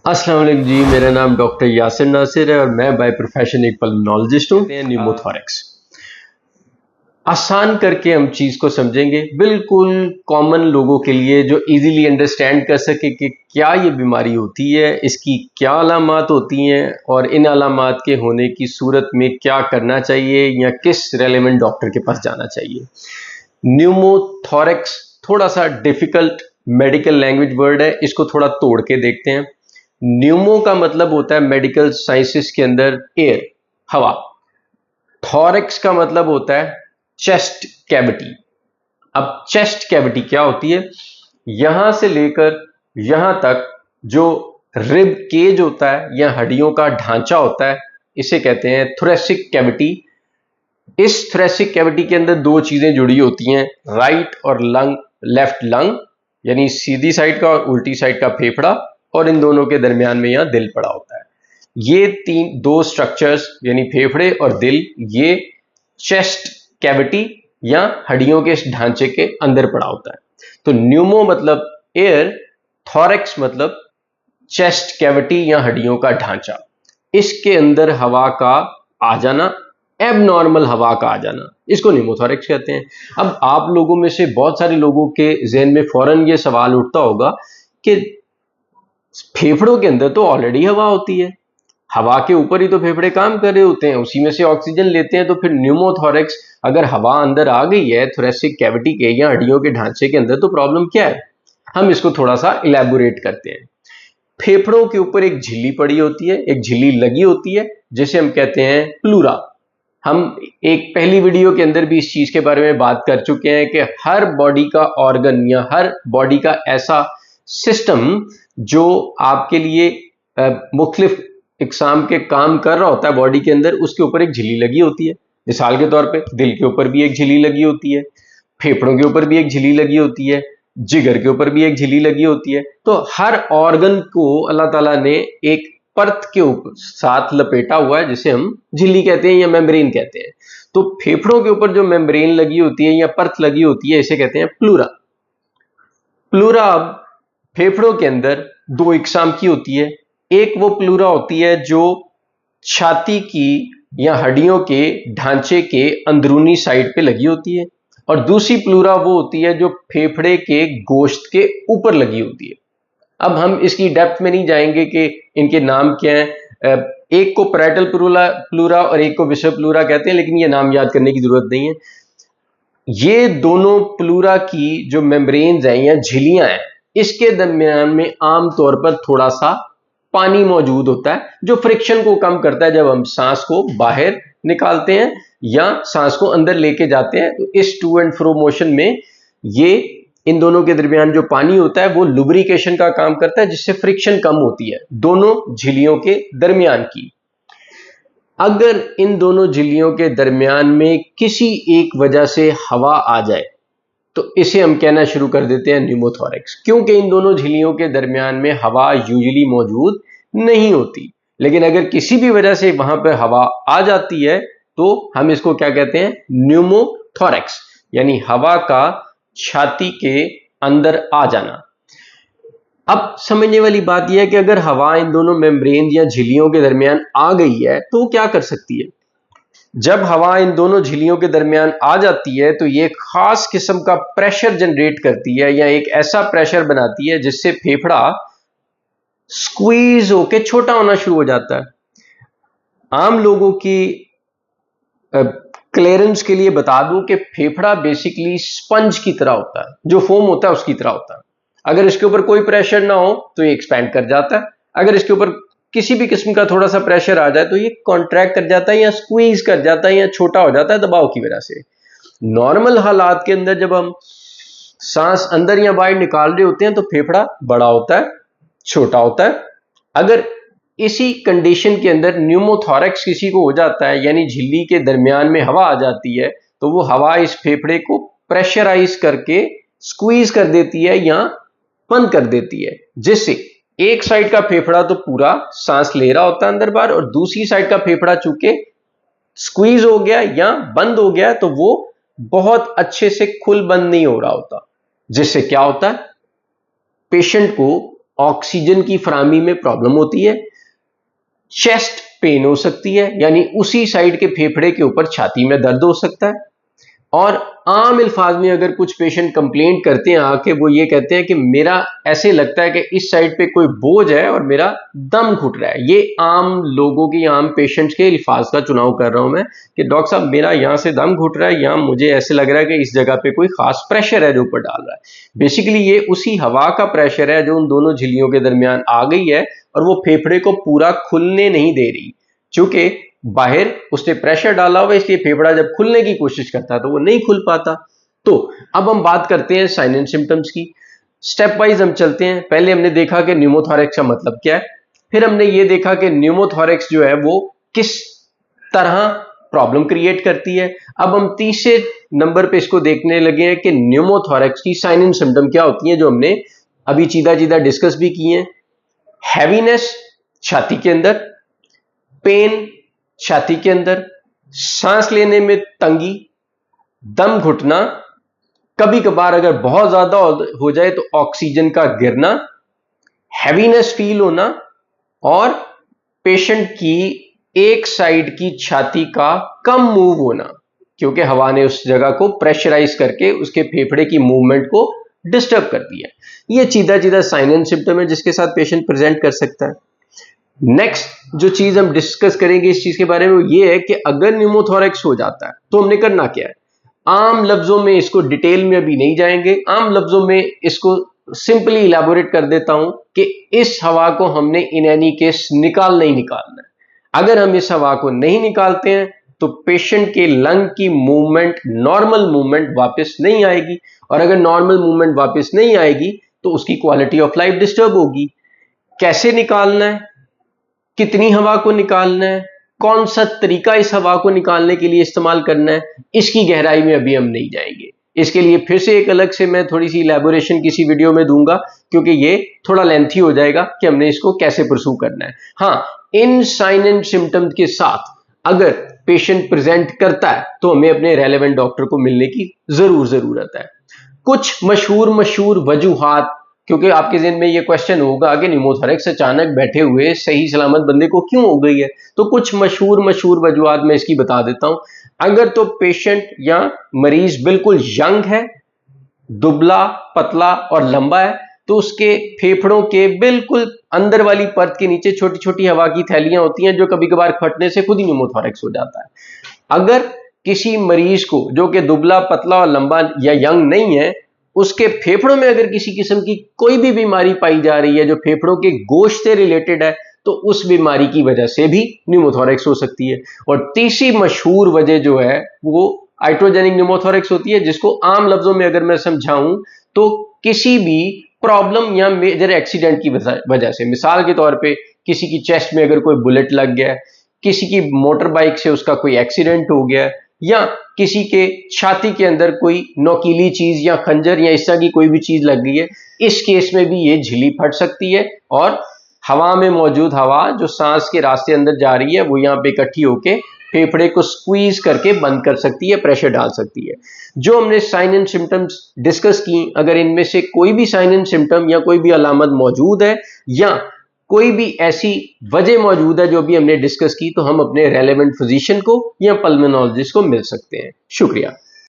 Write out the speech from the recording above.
अस्सलाम वालेकुम जी, मेरा नाम डॉक्टर यासिर नासिर है और मैं बाय प्रोफेशन एक पल्मोनोलॉजिस्ट हूँ। न्यूमोथोरैक्स आसान करके हम चीज़ को समझेंगे, बिल्कुल कॉमन लोगों के लिए जो इजीली अंडरस्टैंड कर सके कि क्या ये बीमारी होती है, इसकी क्या अलामात होती हैं और इन अलामात के होने की सूरत में क्या करना चाहिए या किस रेलेवेंट डॉक्टर के पास जाना चाहिए। न्यूमोथोरैक्स थोड़ा सा डिफिकल्ट मेडिकल लैंग्वेज वर्ड है, इसको थोड़ा तोड़ के देखते हैं। न्यूमो का मतलब होता है मेडिकल साइंसेस के अंदर एयर, हवा। थॉरैक्स का मतलब होता है चेस्ट कैविटी। अब चेस्ट कैविटी क्या होती है? यहां से लेकर यहां तक जो रिब केज होता है या हड्डियों का ढांचा होता है, इसे कहते हैं थोरेसिक कैविटी। इस थोरेसिक कैविटी के अंदर दो चीजें जुड़ी होती हैं, राइट और लंग, लेफ्ट लंग यानी सीधी साइड का और उल्टी साइड का फेफड़ा, और इन दोनों के दरमियान में यहां दिल पड़ा होता है। ये दो स्ट्रक्चर्स यानी फेफड़े और दिल, ये चेस्ट कैविटी या हड्डियों के ढांचे के अंदर पड़ा होता है। तो न्यूमो मतलब एयर, थॉरैक्स मतलब चेस्ट कैविटी या हड्डियों का ढांचा। इसके अंदर हवा का आ जाना, एबनॉर्मल हवा का आ जाना, इसको न्यूमोथोरैक्स कहते हैं। अब आप लोगों में से बहुत सारे लोगों के ज़हन में फौरन ये सवाल उठता होगा कि फेफड़ों के अंदर तो ऑलरेडी हवा होती है, हवा के ऊपर ही तो फेफड़े काम कर रहे होते हैं, उसी में से ऑक्सीजन लेते हैं, तो फिर न्यूमोथोरैक्स अगर हवा अंदर आ गई है थोरेसिक कैविटी के या हड्डियों के ढांचे के अंदर, तो प्रॉब्लम क्या है? हम इसको थोड़ा सा इलेबोरेट करते हैं। फेफड़ों के ऊपर एक झिल्ली पड़ी होती है, एक झिल्ली लगी होती है, जिसे हम कहते हैं प्लूरा। हम एक पहली वीडियो के अंदर भी इस चीज के बारे में बात कर चुके हैं कि हर बॉडी का ऑर्गन या हर बॉडी का ऐसा सिस्टम जो आपके लिए मुख्तलिफ इकसाम के काम कर रहा होता है बॉडी के अंदर, उसके ऊपर एक झिल्ली लगी होती है। मिसाल के तौर पे दिल के ऊपर भी एक झिल्ली लगी होती है, फेफड़ों के ऊपर भी एक झिल्ली लगी होती है, जिगर के ऊपर भी एक झिल्ली लगी होती है। तो हर ऑर्गन को अल्लाह ताला ने एक परत के ऊपर साथ लपेटा हुआ है, जिसे हम झिल्ली कहते हैं या मेम्ब्रेन कहते हैं। तो फेफड़ों के ऊपर जो मेम्ब्रेन लगी होती है या परत लगी होती है, इसे कहते हैं प्लूरा। प्लूरा अब फेफड़ों के अंदर दो इकसाम की होती है। एक वो प्लूरा होती है जो छाती की या हड्डियों के ढांचे के अंदरूनी साइड पे लगी होती है, और दूसरी प्लूरा वो होती है जो फेफड़े के गोश्त के ऊपर लगी होती है। अब हम इसकी डेप्थ में नहीं जाएंगे कि इनके नाम क्या हैं। एक को पैराइटल प्लूरा और एक को विसरल प्लूरा कहते हैं, लेकिन ये नाम याद करने की जरूरत नहीं है। ये दोनों प्लूरा की जो मेम्ब्रेन्स हैं या झिल्लियां हैं, इसके दरमियान में आमतौर पर थोड़ा सा पानी मौजूद होता है, जो फ्रिक्शन को कम करता है जब हम सांस को बाहर निकालते हैं या सांस को अंदर लेके जाते हैं। तो इस टू एंड फ्रो मोशन में ये इन दोनों के दरमियान जो पानी होता है वो लुब्रिकेशन का काम करता है, जिससे फ्रिक्शन कम होती है दोनों झिल्लियों के दरमियान की। अगर इन दोनों झिल्लियों के दरमियान में किसी एक वजह से हवा आ जाए, तो इसे हम कहना शुरू कर देते हैं न्यूमोथोरैक्स, क्योंकि इन दोनों झिल्लियों के दरमियान में हवा यूजुअली मौजूद नहीं होती। लेकिन अगर किसी भी वजह से वहां पर हवा आ जाती है, तो हम इसको क्या कहते हैं? न्यूमोथोरैक्स, यानी हवा का छाती के अंदर आ जाना। अब समझने वाली बात यह है कि अगर हवा इन दोनों मेम्ब्रेन या झिल्लियों के दरमियान आ गई है, तो वो क्या कर सकती है? जब हवा इन दोनों झिल्लियों के दरमियान आ जाती है, तो ये खास किस्म का प्रेशर जनरेट करती है या एक ऐसा प्रेशर बनाती है जिससे फेफड़ा स्क्वीज होकर छोटा होना शुरू हो जाता है। आम लोगों की क्लियरेंस के लिए बता दूं कि फेफड़ा बेसिकली स्पंज की तरह होता है, जो फोम होता है उसकी तरह होता है। अगर इसके ऊपर कोई प्रेशर ना हो तो ये एक्सपैंड कर जाता है, अगर इसके ऊपर किसी भी किस्म का थोड़ा सा प्रेशर आ जाए तो ये कॉन्ट्रैक्ट कर जाता है या स्क्वीज कर जाता है या छोटा हो जाता है दबाव की वजह से। नॉर्मल हालात के अंदर जब हम सांस अंदर या बाहर निकाल रहे होते हैं तो फेफड़ा बड़ा होता है, छोटा होता है। अगर इसी कंडीशन के अंदर न्यूमोथोरैक्स किसी को हो जाता है, यानी झिल्ली के दरमियान में हवा आ जाती है, तो वो हवा इस फेफड़े को प्रेशराइज करके स्क्वीज कर देती है या बंद कर देती है, जिससे एक साइड का फेफड़ा तो पूरा सांस ले रहा होता है अंदर बाहर, और दूसरी साइड का फेफड़ा चूंकि स्क्वीज हो गया या बंद हो गया तो वो बहुत अच्छे से खुल बंद नहीं हो रहा होता, जिससे क्या होता है? पेशेंट को ऑक्सीजन की फराहमी में प्रॉब्लम होती है, चेस्ट पेन हो सकती है, यानी उसी साइड के फेफड़े के ऊपर छाती में दर्द हो सकता है। और आम अल्फाज में अगर कुछ पेशेंट कंप्लेंट करते हैं आके, वो ये कहते हैं कि मेरा ऐसे लगता है कि इस साइड पे कोई बोझ है और मेरा दम घुट रहा है। ये आम लोगों की, आम पेशेंट्स के अल्फाज का चुनाव कर रहा हूं मैं कि डॉक्टर साहब मेरा यहां से दम घुट रहा है, या मुझे ऐसे लग रहा है कि इस जगह पे कोई खास प्रेशर है जो ऊपर डाल रहा है। बेसिकली ये उसी हवा का प्रेशर है जो उन दोनों झिल्लियों के दरमियान आ गई है और वो फेफड़े को पूरा खुलने नहीं दे रही। चूंकि बाहर उसने प्रेशर डाला हुआ, इसलिए फेफड़ा जब खुलने की कोशिश करता है तो वो नहीं खुल पाता। तो अब हम बात करते हैं साइन एंड सिम्टम्स की। स्टेप वाइज हम चलते हैं। पहले हमने देखा कि न्यूमोथोरैक्स का मतलब क्या है, फिर हमने ये देखा कि न्यूमोथोरैक्स जो है वो किस तरह प्रॉब्लम क्रिएट करती है। अब हम तीसरे नंबर पे इसको देखने लगे हैं कि न्यूमोथोरैक्स की साइन एंड सिम्टम क्या होती हैं, जो हमने अभी सीधा सीधा डिस्कस भी किए हैं। हैवीनेस छाती के अंदर, पेन छाती के अंदर, सांस लेने में तंगी, दम घुटना, कभी कभार अगर बहुत ज्यादा हो जाए तो ऑक्सीजन का गिरना, हैवीनेस फील होना, और पेशेंट की एक साइड की छाती का कम मूव होना, क्योंकि हवा ने उस जगह को प्रेशराइज करके उसके फेफड़े की मूवमेंट को डिस्टर्ब कर दिया। ये सीधा सीधा साइन एंड सिम्टम है जिसके साथ पेशेंट प्रेजेंट कर सकता है। नेक्स्ट जो चीज हम डिस्कस करेंगे इस चीज के बारे में, वो ये है कि अगर न्यूमोथोरैक्स हो जाता है तो हमने करना क्या है। आम लफ्जों में इसको डिटेल में अभी नहीं जाएंगे, आम लफ्जों में इसको सिंपली इलैबोरेट कर देता हूं कि इस हवा को हमने इन एनी केस निकालना ही निकालना है। अगर हम इस हवा को नहीं निकालते हैं तो पेशेंट के लंग की मूवमेंट, नॉर्मल मूवमेंट वापस नहीं आएगी, और अगर नॉर्मल मूवमेंट वापस नहीं आएगी तो उसकी क्वालिटी ऑफ लाइफ डिस्टर्ब होगी। कैसे निकालना है, कितनी हवा को निकालना है, कौन सा तरीका इस हवा को निकालने के लिए इस्तेमाल करना है, इसकी गहराई में अभी हम नहीं जाएंगे। इसके लिए फिर से एक अलग से मैं थोड़ी सी इलैबोरेशन किसी वीडियो में दूंगा, क्योंकि ये थोड़ा लेंथी हो जाएगा कि हमने इसको कैसे परस्यू करना है। हाँ, इन साइन एंड सिम्टम्स के साथ अगर पेशेंट प्रेजेंट करता है तो हमें अपने रेलेवेंट डॉक्टर को मिलने की जरूरत है। कुछ मशहूर वजूहात, क्योंकि आपके ज़हन में ये क्वेश्चन होगा कि न्यूमोथोरैक्स अचानक बैठे हुए सही सलामत बंदे को क्यों हो गई है, तो कुछ मशहूर वजूहात मैं इसकी बता देता हूं। अगर तो पेशेंट या मरीज बिल्कुल यंग है, दुबला पतला और लंबा है, तो उसके फेफड़ों के बिल्कुल अंदर वाली परत के नीचे छोटी छोटी हवा की थैलियां होती हैं, जो कभी कभार फटने से खुद ही न्यूमोथोरैक्स हो जाता है। अगर किसी मरीज को जो कि दुबला पतला और लंबा या यंग नहीं है, उसके फेफड़ों में अगर किसी किस्म की कोई भी बीमारी पाई जा रही है जो फेफड़ों के गोश्त से रिलेटेड है, तो उस बीमारी की वजह से भी न्यूमोथोरैक्स हो सकती है। और तीसरी मशहूर वजह जो है वो आइट्रोजेनिक न्यूमोथोरैक्स होती है, जिसको आम लफ्जों में अगर मैं समझाऊं तो किसी भी प्रॉब्लम या मेजर एक्सीडेंट की वजह से, मिसाल के तौर पे किसी की चेस्ट में अगर कोई बुलेट लग गया, किसी की मोटर बाइक से उसका कोई एक्सीडेंट हो गया, या किसी के छाती के अंदर कोई नोकीली चीज या खंजर या इस तरह की कोई भी चीज लग गई है, इस केस में भी ये झिल्ली फट सकती है और हवा में मौजूद हवा जो सांस के रास्ते अंदर जा रही है वो यहाँ पे इकट्ठी होके फेफड़े को स्क्वीज करके बंद कर सकती है, प्रेशर डाल सकती है। जो हमने साइन एंड सिम्टम्स डिस्कस की, अगर इनमें से कोई भी साइन एंड सिम्टम या कोई भी अलामत मौजूद है या कोई भी ऐसी वजह मौजूद है जो भी हमने डिस्कस की, तो हम अपने रेलेवेंट फिजिशियन को या पल्मोनोलॉजिस्ट को मिल सकते हैं। शुक्रिया।